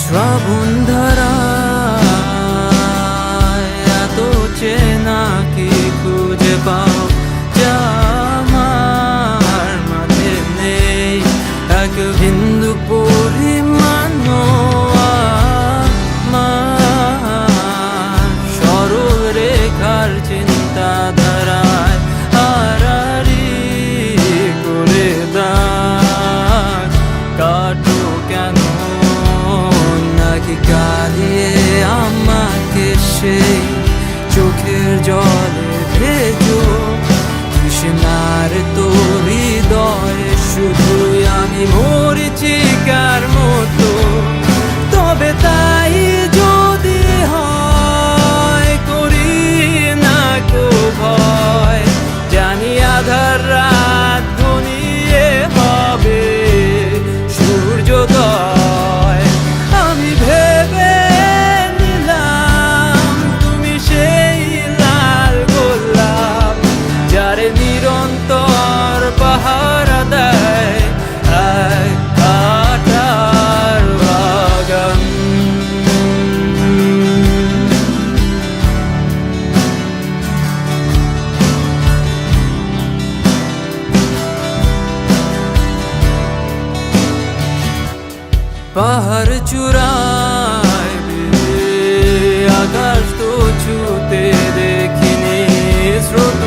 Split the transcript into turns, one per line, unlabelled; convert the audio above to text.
শ্রাবণ ধারায় এত চেনা কি খুঁজে পাও যা আমার মাঝে নেই এক বিন্দু পরিমাণ সরল রেখার চিন্তাধারায় হারারি করে দাগ কাটো কেন নাকি কাঁদিয়ে আমাকে সেই চোখের জলে ভেজো তৃষ্ণার তোর হৃদয়ে শুধুই আমি মরিচিকার মতো তবে তাই যদি হয় করি না কো ভয় জানি আধার রাত ঘনিয়ে হবে সূর্যোদয় আমি ভেবে নিলাম তুমি সেই লাল গোলাপ যারে নিরন্তর পাহারা দেয় এক কাঁটার বাগান। পাহাড় চূড়ায় আকাশ তো ছুতে দেখিনি স্রোত